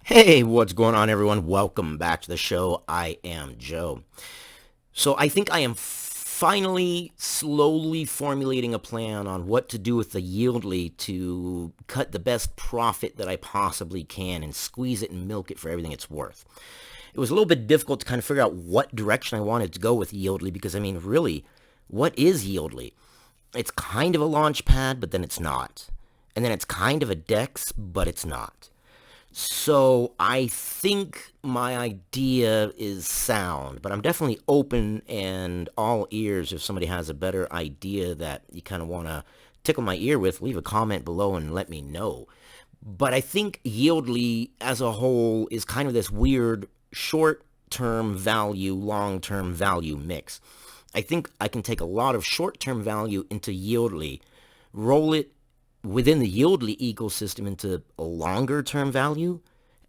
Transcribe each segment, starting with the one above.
Hey, what's going on, everyone? Welcome back to the show. I am Joe. So, I think I am finally slowly formulating a plan on what to do with the Yiedly to cut the best profit that I possibly can and squeeze it and milk it for everything it's worth. It was a little bit difficult to kind of figure out what direction I wanted to go with Yiedly because, I mean, really, what is Yiedly? It's kind of a launch pad, but then it's not. And then it's kind of a DEX, but it's not. So I think my idea is sound, but I'm definitely open and all ears if somebody has a better idea that you kind of want to tickle my ear with. Leave a comment below and let me know. But I think Yiedly as a whole is kind of this weird short-term value, long-term value mix. I think I can take a lot of short-term value into Yiedly, roll it within the Yiedly ecosystem into a longer term value,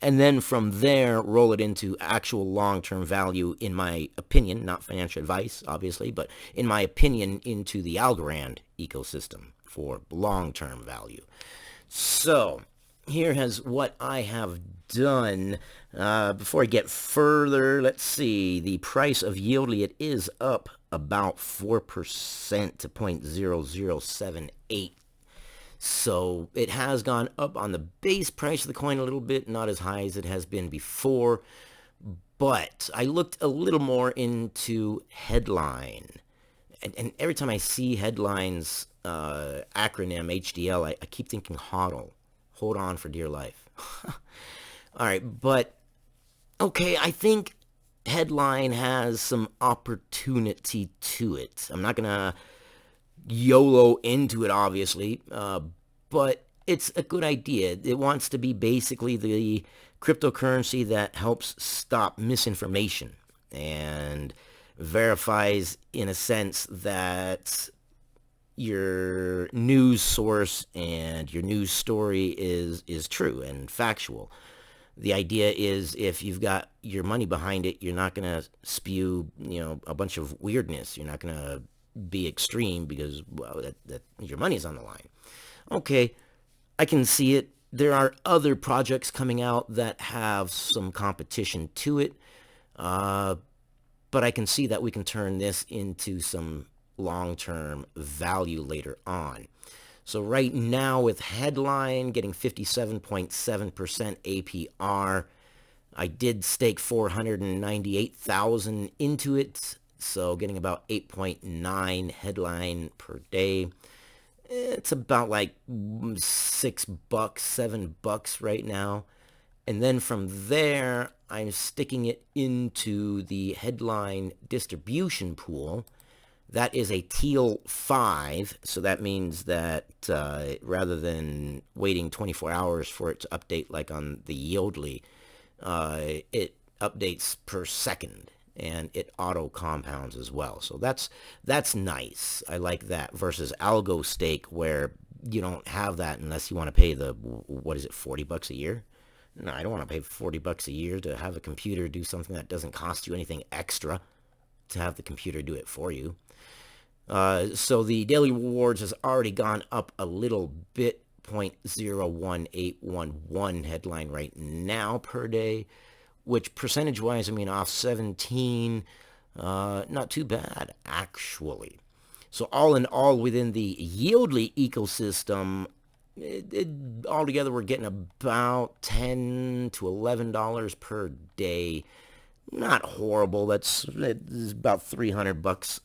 and then from there roll it into actual long-term value, in my opinion, not financial advice obviously, but in my opinion, into the Algorand ecosystem for long-term value. So here has what I have done. Before I get further, let's see. The price of Yiedly, it is up about 4% to 0.0078. So it has gone up on the base price of the coin a little bit, not as high as it has been before. But I looked a little more into headline. And every time I see headlines, acronym HDL, I keep thinking HODL. Hold on for dear life. All right, but okay, I think headline has some opportunity to it. I'm not going to YOLO into it, obviously, but it's a good idea. It wants to be basically the cryptocurrency that helps stop misinformation and verifies, in a sense, that your news source and your news story is true and factual. The idea is if you've got your money behind it, you're not going to spew, a bunch of weirdness. You're not going to be extreme because, well, that your money's on the line. Okay, I can see it. There are other projects coming out that have some competition to it, but I can see that we can turn this into some long-term value later on. So right now with headline getting 57.7% APR, I did stake 498,000 into it, so getting about 8.9 headline per day. It's about like $6, $7 right now. And then from there, I'm sticking it into the headline distribution pool. That is a teal 5, so that means that rather than waiting 24 hours for it to update like on the Yiedly, it updates per second, and it auto compounds as well. So that's nice. I like that versus algo stake where you don't have that unless you want to pay the, what is it, $40 a year? No, I don't want to pay $40 a year to have a computer do something that doesn't cost you anything extra to have the computer do it for you. So the daily rewards has already gone up a little bit, 0.01811 headline right now per day, which percentage-wise, I mean, off 17, not too bad, actually. So all in all, within the Yiedly ecosystem, altogether we're getting about $10 to $11 per day. Not horrible. That's about $300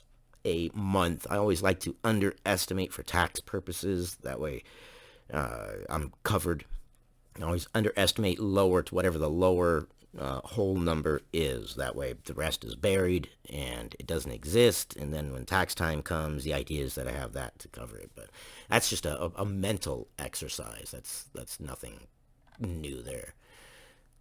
a month. I always like to underestimate for tax purposes. That way, I'm covered. I always underestimate lower to whatever the lower whole number is. That way, the rest is buried and it doesn't exist. And then when tax time comes, the idea is that I have that to cover it. But that's just a mental exercise. That's nothing new there.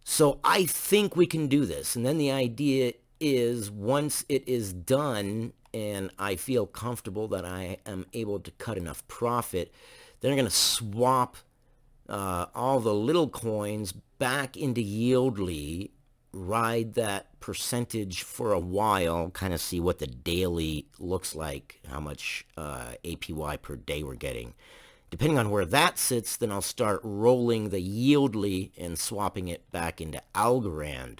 So I think we can do this. And then the idea is once it is done and I feel comfortable that I am able to cut enough profit, then I'm going to swap all the little coins back into Yiedly, ride that percentage for a while, kind of see what the daily looks like, how much APY per day we're getting. Depending on where that sits, then I'll start rolling the Yiedly and swapping it back into Algorand.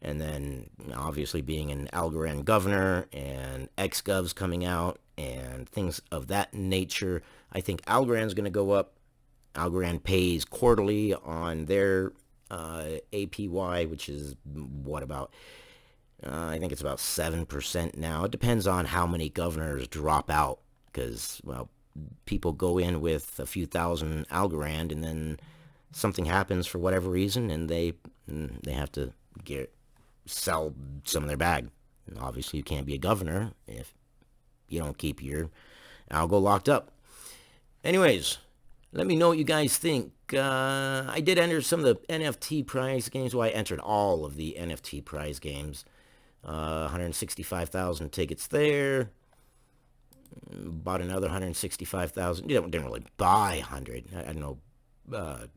And then, obviously, being an Algorand governor and XGov's coming out and things of that nature, I think Algorand's going to go up. Algorand pays quarterly on their APY, which is what about, I think it's about 7% now. It depends on how many governors drop out because, well, people go in with a few thousand Algorand and then something happens for whatever reason and they have to sell some of their bag. And obviously, you can't be a governor if you don't keep your algo locked up. Anyways, let me know what you guys think. I did enter some of the NFT prize games. Well, I entered all of the NFT prize games. 165,000 tickets there. Bought another 165,000. Didn't really buy 100. I don't know.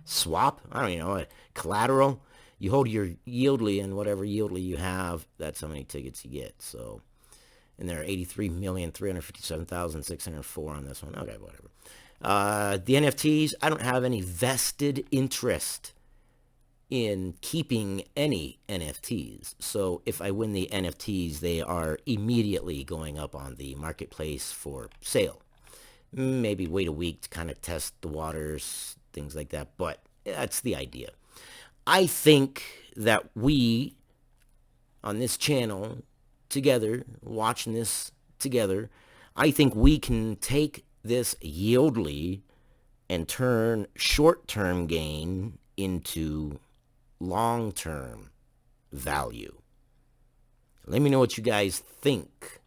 Swap? I don't know. Collateral? You hold your Yiedly, and whatever Yiedly you have, that's how many tickets you get. So, and there are 83,357,604 on this one. Okay, whatever. The NFTs, I don't have any vested interest in keeping any NFTs. So if I win the NFTs, they are immediately going up on the marketplace for sale. Maybe wait a week to kind of test the waters, things like that. But that's the idea. I think that we, on this channel, together, watching this together, I think we can take this Yiedly and turn short-term gain into long-term value. Let me know what you guys think.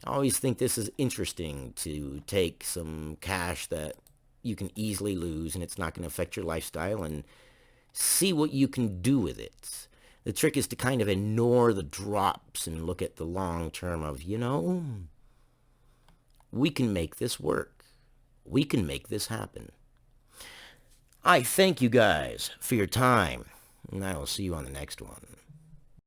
I always think this is interesting to take some cash that you can easily lose and it's not going to affect your lifestyle and see what you can do with it. The trick is to kind of ignore the drops and look at the long term of, we can make this work. We can make this happen. I thank you guys for your time, and I will see you on the next one.